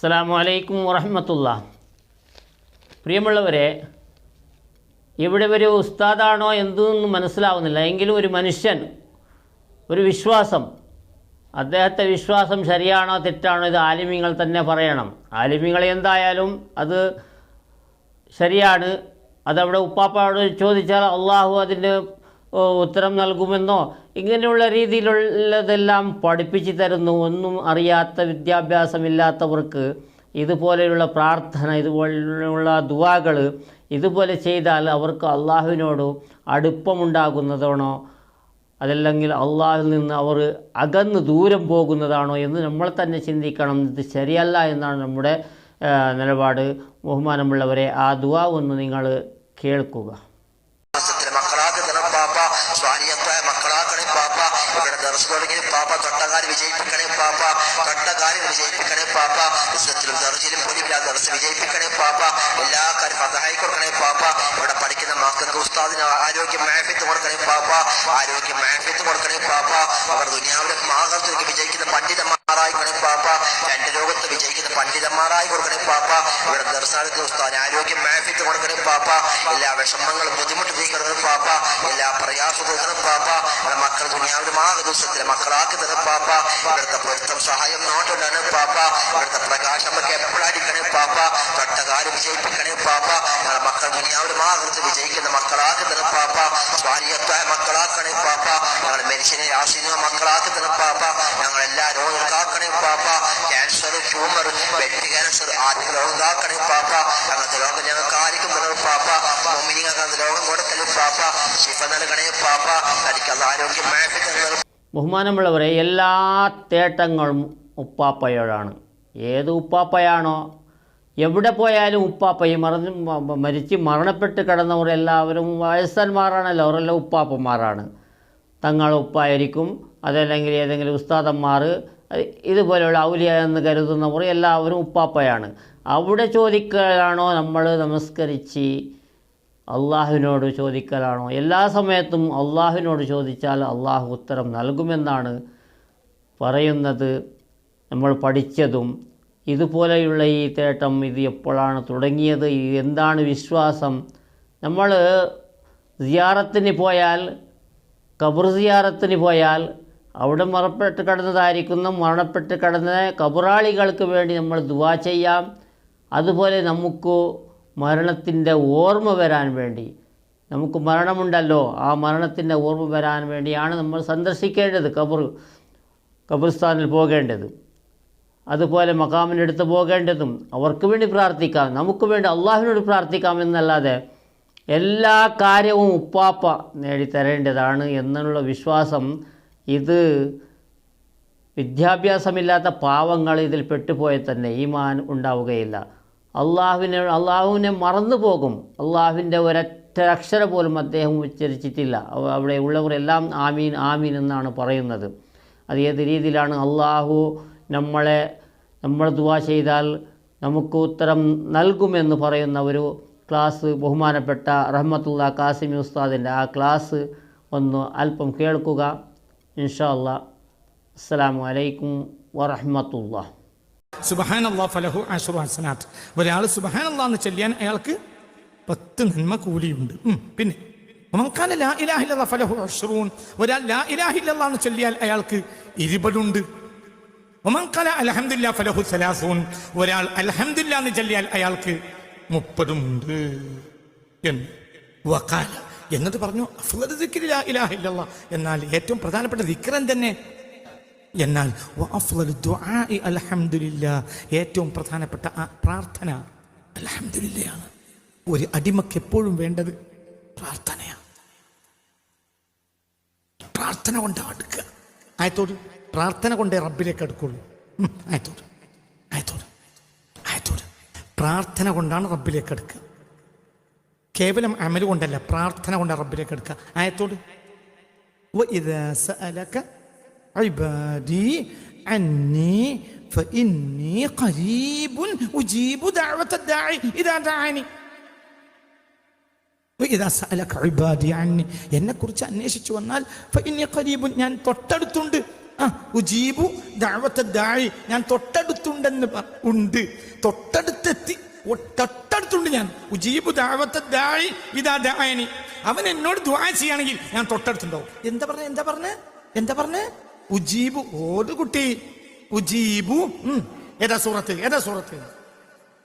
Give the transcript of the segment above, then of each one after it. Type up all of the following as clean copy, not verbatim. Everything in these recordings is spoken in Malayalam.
അസ്സലാമു അലൈക്കും വറഹ്മത്തുള്ളാഹി. പ്രിയമുള്ളവരെ, ഇവിടെ ഒരു ഉസ്താദാണോ എന്തെന്ന് മനസ്സിലാവുന്നില്ല. എങ്കിലും ഒരു മനുഷ്യൻ, ഒരു വിശ്വാസം, അദ്ദേഹത്തെ വിശ്വാസം ശരിയാണോ തെറ്റാണോ ഇത് ആലിമീങ്ങൾ തന്നെ പറയണം. ആലിമീങ്ങൾ എന്തായാലും അത് ശരിയാണ്, അതവിടെ ഉപ്പാപ്പയോട് ചോദിച്ചാൽ അള്ളാഹു അതിന് ഉത്തരം നൽകുമെന്നോ ഇങ്ങനെയുള്ള രീതിയിലുള്ളതെല്ലാം പഠിപ്പിച്ചു തരുന്നു. ഒന്നും അറിയാത്ത വിദ്യാഭ്യാസമില്ലാത്തവർക്ക് ഇതുപോലെയുള്ള പ്രാർത്ഥന, ഇതുപോലെയുള്ള ദുആകൾ ഇതുപോലെ ചെയ്താൽ അവർക്ക് അള്ളാഹുവിനോട് അടുപ്പമുണ്ടാകുന്നതാണോ അതല്ലെങ്കിൽ അള്ളാഹുവിൽ നിന്ന് അവർ അകന്ന് ദൂരം പോകുന്നതാണോ എന്ന് നമ്മൾ തന്നെ ചിന്തിക്കണം. ഇത് ശരിയല്ല എന്നാണ് നമ്മുടെ നിലപാട്. ബഹുമാനമുള്ളവരെ, ആ ദുആ ഒന്ന് നിങ്ങൾ കേൾക്കുക. തൊട്ടകാലം വിജയിപ്പിക്കണേ പാപ്പ, തൊട്ടകാലം വിജയിപ്പിക്കണേ പാപ്പ, പുസ്തകത്തിലും ദർജിലും പോലില്ലാതെ ദർസ് വിജയിപ്പിക്കണേ പാപ്പ, എല്ലാ കാര്യം സഹായി കൊടുക്കണേ പാപ്പ. ഇവിടെ പഠിക്കുന്ന മക്കൾക്ക് ഉസ്താദിന് ആരോഗ്യം മാഫിത്ത് കൊടുക്കണേ പാപ്പ, ആരോഗ്യം മാഫിത്ത് കൊടുക്കണേ പാപ്പ. അവർ ദുനിയാവിലെ ആകർത്തിലേക്ക് വിജയിക്കുന്ന പണ്ഡിതന്മാരായിക്കണേ പാപ്പ, രണ്ട് ലോകത്ത് വിജയിക്കുന്ന പണ്ഡിതന്മാരായി കൊടുക്കണേ പാപ്പ. ഇവിടെ ദർശനത്തിന് ഉസ്താദിന് ആരോഗ്യം മാഫിത്ത് കൊടുക്കണേ പാപ്പ, എല്ലാ വിഷമങ്ങളും ബുദ്ധിമുട്ട് തീർക്കണേ പാപ്പ, എല്ലാ പ്രയാസവും തീർക്കണം പാപ്പ. ഇവിടെ മക്കൾ ദുനിയാവിലും ദിവസത്തിലെ മക്കളാക്കി തന്നെ പാപ്പ. ഇവിടുത്തെ പൊരുത്തം സഹായം നോട്ടിലാണ് പാപ്പ, ഇവിടുത്തെ പ്രകാശം നമുക്ക് എപ്പോഴായിരിക്കണേ പാപ്പ. തൊട്ടകാലം വിജയിപ്പിക്കണേ പാപ്പ. ഞങ്ങളുടെ മക്കൾ ദുനിയാവിലും ആകൃതി വിജയിക്കുന്ന മക്കളാക്കി തന്നെ പാപ്പ, സ്വാരിയത്വായ മക്കളാക്കണേ പാപ്പ. ഞങ്ങളുടെ മനുഷ്യനെ ആശീന മക്കളാക്കി തന്നെ പാപ്പ. ഞങ്ങളെല്ലാ രോഗം കാക്കണേ പാപ്പ, ക്യാൻസർ, ട്യൂമർ, ബ്ലഡ് ക്യാൻസർ, ആദ്യ രോഗം കാക്കണേ പാപ്പ. അങ്ങനത്തെ രോഗം ഞങ്ങൾക്ക് ആയിരിക്കും തന്നെ പാപ്പ. മുമ്പിനിങ്ങൾക്ക് രോഗം കൊടുക്കലും പാപ്പ, ശിഫ നൽകണേ പാപ്പ. എനിക്ക് ആരോഗ്യം മാറ്റി. ബഹുമാനമുള്ളവരെ, എല്ലാ തേട്ടങ്ങളും ഉപ്പാപ്പയോടാണ്. ഏത് ഉപ്പാപ്പയാണോ, എവിടെ പോയാലും ഉപ്പാപ്പയും മരിച്ച് മരണപ്പെട്ട് കിടന്നവർ എല്ലാവരും വയസ്സന്മാരാണല്ലോ, അവരെല്ലാം ഉപ്പാപ്പന്മാരാണ്. തങ്ങൾ ഉപ്പായിരിക്കും, അതല്ലെങ്കിൽ ഏതെങ്കിലും ഉസ്താദന്മാർ, ഇതുപോലെയുള്ള ഔലിയ എന്ന് കരുതുന്നവർ എല്ലാവരും ഉപ്പാപ്പയാണ്. അവിടെ ചോദിക്കലാണോ നമ്മൾ നമസ്കരിച്ച് അള്ളാഹുവിനോട് ചോദിക്കലാണോ? എല്ലാ സമയത്തും അള്ളാഹുവിനോട് ചോദിച്ചാൽ അള്ളാഹു ഉത്തരം നൽകുമെന്നാണ് പറയുന്നത്. നമ്മൾ പഠിച്ചതും ഇതുപോലെയുള്ള ഈ തേട്ടം ഇത് എപ്പോഴാണ് തുടങ്ങിയത്, എന്താണ് വിശ്വാസം? നമ്മൾ സിയാറത്തിന് പോയാൽ, ഖബർ സിയാറത്തിന് പോയാൽ അവിടെ മരണപ്പെട്ട് കിടന്നതായിരിക്കുന്ന മരണപ്പെട്ട് കിടന്ന ഖബറാളികൾക്ക് വേണ്ടി നമ്മൾ ദുആ ചെയ്യാം. അതുപോലെ നമുക്ക് മരണത്തിൻ്റെ ഓർമ്മ വരാൻ വേണ്ടി, നമുക്ക് മരണമുണ്ടല്ലോ, ആ മരണത്തിൻ്റെ ഓർമ്മ വരാൻ വേണ്ടിയാണ് നമ്മൾ സന്ദർശിക്കേണ്ടത്, ഖബർസ്ഥാനിൽ പോകേണ്ടത്. അതുപോലെ മഖാമിനടുത്ത് പോകേണ്ടതും അവർക്ക് വേണ്ടി പ്രാർത്ഥിക്കാം, നമുക്ക് വേണ്ടി അള്ളാഹുവിനോട് പ്രാർത്ഥിക്കാം എന്നല്ലാതെ എല്ലാ കാര്യവും ഉപ്പാപ്പ നേടിത്തരേണ്ടതാണ് എന്നുള്ള വിശ്വാസം, ഇത് വിദ്യാഭ്യാസമില്ലാത്ത പാവങ്ങൾ ഇതിൽ പെട്ടുപോയാൽ തന്നെ ഈമാൻ ഉണ്ടാവുകയില്ല. അള്ളാഹുവിനെ മറന്നു പോകും. അള്ളാഹുവിൻ്റെ ഒരൊറ്റ അക്ഷരം പോലും അദ്ദേഹം ഉച്ചരിച്ചിട്ടില്ല. അവിടെ ഉള്ളവരെല്ലാം ആമീൻ ആമീൻ എന്നാണ് പറയുന്നത്. അത് ഏത് രീതിയിലാണ്? അള്ളാഹു നമ്മൾ ദുആ ചെയ്താൽ നമുക്ക് ഉത്തരം നൽകുമെന്ന് പറയുന്ന ഒരു ക്ലാസ് ബഹുമാനപ്പെട്ട റഹ്മത്തുള്ള കാസിമി ഉസ്താദിൻ്റെ ആ ക്ലാസ് ഒന്ന് അല്പം കേൾക്കുക ഇൻഷാ അല്ലാഹ്. അസ്സലാമു അലൈക്കും വറഹ്മത്തുള്ളാഹി. സുബ്ഹാനല്ലാഹ് ഫലഹു അശ്റു ഹസനാത്ത്. ഒരാൾ സുബ്ഹാനല്ലാഹ് എന്ന് ചൊല്ലിയാൽ അയാൾക്ക് 10 നന്മ കൂലിയുണ്ട്. പിന്നെ ലാ ഇലാഹ ഇല്ലല്ലാഹ് ഫലഹു അശ്റൂൻ. ഒരാൾ ലാ ഇലാഹ ഇല്ലല്ലാഹ് എന്ന് ചൊല്ലിയാൽ അയാൾക്ക് 20 ഉണ്ട്. അൽഹംദുലില്ലാഹ് ഫലഹു സലാസൂൻ. ഒരാൾ അൽഹംദുലില്ലാഹ് എന്ന് ചൊല്ലിയാൽ അയാൾക്ക് 30 ഉണ്ട് എന്ന് വഖാല. എന്നിട്ട് പറഞ്ഞു അഫ്ളലു ദിക്രി ലാ ഇലാഹ ഇല്ലല്ലാഹ്, എന്നാൽ ഏറ്റവും പ്രധാനപ്പെട്ട ദിക്റൻ തന്നെ. എന്നാൽ വഅഫ്ളലു ദുആഇ അൽഹംദുലില്ലാഹ്, ഏറ്റവും പ്രധാനപ്പെട്ട പ്രാർത്ഥന അൽഹംദുലില്ലാഹ്. ഒരു അടിമക്ക് എപ്പോഴും വേണ്ടത് പ്രാർത്ഥനയാണ്. പ്രാർത്ഥന കൊണ്ട് അടുക്കുക. ആയത്തോട് പ്രാർത്ഥന കൊണ്ടേ റബ്ബിലേക്ക് അടുക്കുള്ളൂ. ആയത്തോട് പ്രാർത്ഥന കൊണ്ടാണ് റബ്ബിലേക്ക് അടുക്കുക. കേവലം അമൽ കൊണ്ടല്ല, പ്രാർത്ഥന കൊണ്ട് റബ്ബിലേക്ക് അടുക്കുക. ആയത്തോട് വഇദാ സഅലക ഇബാദി അന്നി ഫഇന്നി ഖരീബുൻ ഉജീബു ദഅവത ദാഇ ഇദാ ദഅനി. വഇദാ സഅലക ഇബാദി അന്നി, എന്നെ കുറിച്ച് അന്വേഷിച്ചു വന്നാൽ ഫഇന്നി ഖരീബുൻ, ഞാൻ തൊട്ടടുത്തുണ്ട്. ഉജീബു ദഅവത ദാഇ, ഞാൻ തൊട്ടടുത്തുണ്ട് തൊട്ടടുത്തുണ്ടെന്ന് ഉണ്ട്, തൊട്ടടുത്തെത്തി, തൊട്ടടുത്തുണ്ട് ഞാൻ. ഉജീബു ദഅവത്ത ദാഇ ഇദാ ദഅനി. അവൻ എന്നോട് ദുആ ചെയ്യുകയാണെങ്കിൽ ഞാൻ തൊട്ടടുത്തുണ്ടാവും. എന്താ പറഞ്ഞേ? ഉജീബു. ഓത് കുട്ടി, ഉജീബു.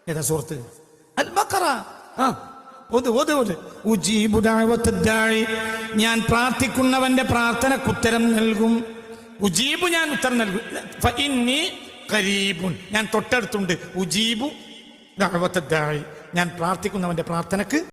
ഏതാ സൂറത്ത്? അൽ ബഖറ. ഓത്. ഉജീബു ദഅവത്ത ദാഇ. ഞാൻ പ്രാർത്ഥിക്കുന്നവന്റെ പ്രാർത്ഥനക്ക് ഉത്തരം നൽകും. ഉജീബു, ഞാൻ ഉത്തരം നൽകും. ഫഇന്നി ഖരീബുൻ, ഞാൻ തൊട്ടടുത്തുണ്ട്. ഉജീബു ദഅവത്ത ദാഇ, ഞാൻ പ്രാർത്ഥിക്കുന്നവന്റെ പ്രാർത്ഥനക്ക്